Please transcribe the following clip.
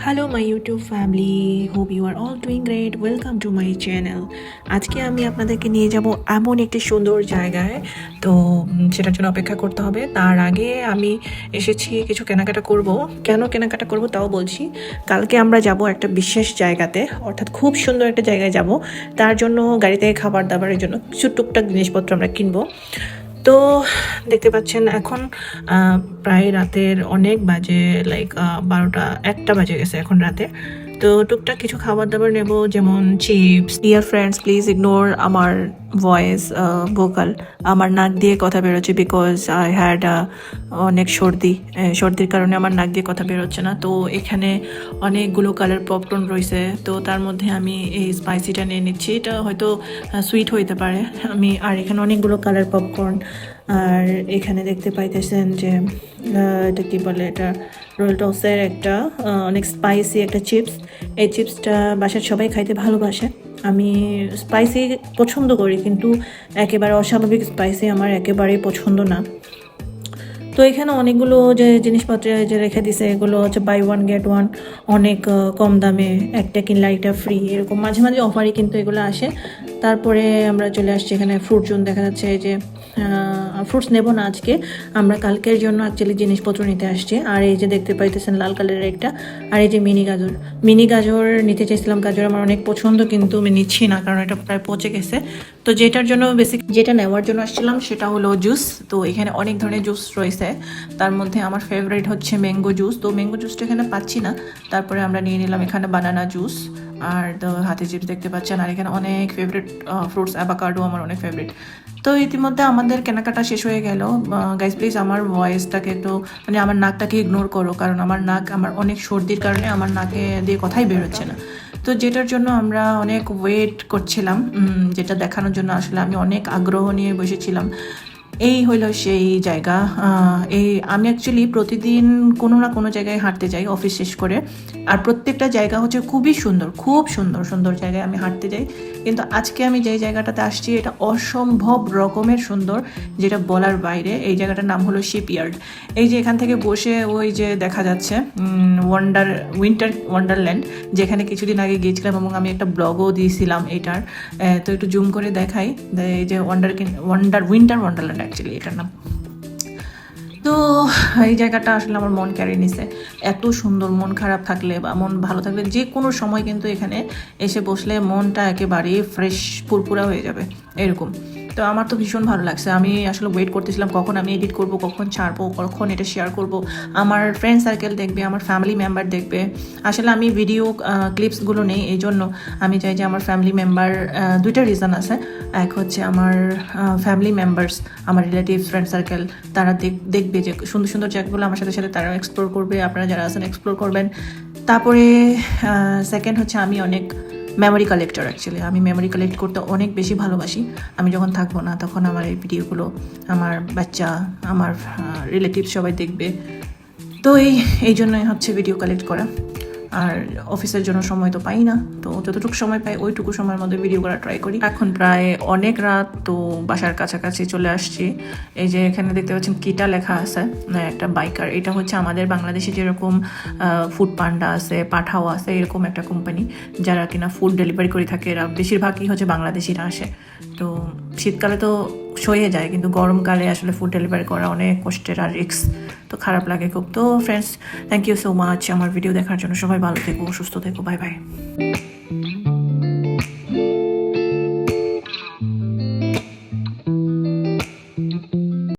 Hello my YouTube family, hope you are all doing great. Welcome to my channel. আজকে আমি আপনাদেরকে নিয়ে যাব এমন একটি সুন্দর জায়গায়। তো সেটার জন্য অপেক্ষা করতে হবে। তার আগে আমি এসেছি কিছু কেনাকাটা করব। কেন কেনাকাটা করব তাও বলছি। কালকে আমরা যাব একটা বিশেষ জায়গাতে, অর্থাৎ খুব সুন্দর একটা জায়গায় যাব। তার জন্য গাড়ি থেকে খাবার দাবারের জন্য কিছু টুকটাক জিনিসপত্র আমরা কিনবো। তো দেখতে পাচ্ছেন এখন প্রায় রাতের অনেক বাজে, লাইক 12টা 1টা বাজে গেছে এখন রাতে। তো টুকটাক কিছু খাবার দাবার নেব, যেমন chips. Dear friends, please ignore আমার ভয়েস ভোকাল। আমার নাক দিয়ে কথা বেরোচ্ছে বিকজ আই হ্যাড অনেক সর্দির কারণে আমার নাক দিয়ে কথা বেরোচ্ছে না। তো এখানে অনেকগুলো কালার পপকর্ন রয়েছে, তো তার মধ্যে আমি এই স্পাইসিটা নিয়ে নিচ্ছি। এটা হয়তো সুইট হইতে পারে। আর এখানে অনেকগুলো কালার পপকর্ন। আর এখানে দেখতে পাইতেছেন যে এটা কি বলে, এটা রয়্যাল টসের একটা অনেক স্পাইসি একটা চিপস। এই চিপসটা বাসার সবাই খাইতে ভালোবাসে। আমি স্পাইসি পছন্দ করি, কিন্তু একেবারে অস্বাভাবিক স্পাইসি আমার একেবারেই পছন্দ না। তো এখানে অনেকগুলো যে জিনিসপত্র যে রেখে দিছে, এগুলো হচ্ছে বাই ওয়ান গেট ওয়ান, অনেক কম দামে, একটা কিনলে একটা ফ্রি, এরকম মাঝে মাঝে অফারই কিন্তু এগুলো আসে। তারপরে আমরা চলে আসছি এখানে ফ্রুট জোন। দেখা যাচ্ছে এই যে ফ্রুটস নেব না আজকে, আমরা কালকের জন্য অ্যাকচুয়ালি জিনিসপত্র নিতে আসছি। আর এই যে দেখতে পাইতেছেন লাল কালারের একটা, আর এই যে মিনি গাজর নিতে চাইছিলাম। গাজর আমার অনেক পছন্দ, কিন্তু আমি নিচ্ছি না কারণ এটা প্রায় পচে গেছে। তো যেটা নেওয়ার জন্য আসছিলাম সেটা হলো জুস। তো এখানে অনেক ধরনের জুস রয়েছে, তার মধ্যে আমার ফেভারিট হচ্ছে ম্যাঙ্গো জুস। তো ম্যাঙ্গো জুসটা এখানে পাচ্ছি না, তারপরে আমরা নিয়ে নিলাম এখানে বানানা জুস। আর তো হাতে চিপস দেখতে পাচ্ছেন। আর এখানে অনেক ফেভারিট ফ্রুটস, অ্যাভোকাডো আমার অনেক ফেভারিট। তো ইতিমধ্যে আমাদের কেনাকাটা শেষ হয়ে গেল। গাইজ প্লিজ আমার ভয়েসটাকে একটু, মানে আমার নাকটাকে ইগনোর করো, কারণ আমার অনেক সর্দির কারণে আমার নাকে দিয়ে কথাই বেরোচ্ছে না। তো যেটার জন্য আমরা অনেক ওয়েট করছিলাম, যেটা দেখানোর জন্য আসলে আমি অনেক আগ্রহ নিয়ে বসেছিলাম। এই হলো সেই জায়গা। আমি অ্যাকচুয়ালি প্রতিদিন কোনো না কোনো জায়গায় হাঁটতে যাই অফিস শেষ করে। আর প্রত্যেকটা জায়গা হচ্ছে খুবই সুন্দর, খুব সুন্দর সুন্দর জায়গায় আমি হাঁটতে যাই। কিন্তু আজকে আমি যেই জায়গাটাতে আসছি এটা অসম্ভব রকমের সুন্দর, যেটা বলার বাইরে। এই জায়গাটার নাম হলো শিপইয়ার্ড। এই যে এখান থেকে বসে ওই যে দেখা যাচ্ছে উইন্টার ওয়ান্ডারল্যান্ড, যেখানে কিছুদিন আগে গিয়েছিলাম এবং আমি একটা ব্লগও দিয়েছিলাম এটার। তো একটু জুম করে দেখাই। এই যে উইন্টার ওয়ান্ডারল্যান্ড অ্যাকচুয়ালি এটার নাম। তো এই জায়গাটা আসলে আমার মন কেড়ে নিছে। এত সুন্দর, মন খারাপ থাকলে বা মন ভালো থাকলে যে কোনো সময় কিন্তু এখানে এসে বসলে মনটা একেবারেই ফ্রেশ, ফুরফুরা হয়ে যাবে এরকম। তো আমার তো ভীষণ ভালো লাগছে। আমি আসলে ওয়েট করতেছিলাম কখন আমি এডিট করব, কখন ছাড়বো, কখন এটা শেয়ার করব, আমার ফ্রেন্ড সার্কেল দেখবে, আমার ফ্যামিলি মেম্বার দেখবে। আসলে আমি ভিডিও ক্লিপসগুলো নেই, এই জন্য আমি চাই যে আমার ফ্যামিলি মেম্বার, দুইটা রিজন আছে। এক হচ্ছে আমার ফ্যামিলি মেম্বার্স, আমার রিলেটিভ ফ্রেন্ড সার্কেল, তারা দেখবে যে সুন্দর সুন্দর জায়গাগুলো আমার সাথে সাথে তারাও এক্সপ্লোর করবে, আপনারা যারা আছেন এক্সপ্লোর করবেন। তারপরে সেকেন্ড হচ্ছে আমি অনেক মেমোরি কালেক্টর। অ্যাকচুয়ালি আমি মেমোরি কালেক্ট করতে অনেক বেশি ভালোবাসি। আমি যখন থাকবো না তখন আমার এই ভিডিওগুলো আমার বাচ্চা, আমার রিলেটিভ সবাই দেখবে। তো এই জন্যই হচ্ছে ভিডিও কালেক্ট করা। আর অফিসের জন্য সময় তো পাই না, তো যতটুকু সময় পাই ওইটুকু সময়ের মধ্যে ভিডিও করা ট্রাই করি। এখন প্রায় অনেক রাত, তো বাসার কাছাকাছি চলে আসছি। এই যে এখানে দেখতে পাচ্ছেন কিটা লেখা আছে, একটা বাইকার। এটা হচ্ছে আমাদের বাংলাদেশে যেরকম ফুড পান্ডা আছে, পাঠাও আছে, এরকম একটা কোম্পানি যারা কিনা ফুড ডেলিভারি করে থাকে। এরা বেশিরভাগই হচ্ছে বাংলাদেশিরা আসে। তো শীতকালে তো সয়ে যায়, কিন্তু গরমকালে আসলে ফুড ডেলিভারি করা অনেক কষ্টের আর রিস্ক, তো খারাপ লাগে খুব। তো friends, thank you so much আমার ভিডিও দেখার জন্য। সবাই ভালো থেকো, সুস্থ থেকো, বাই বাই।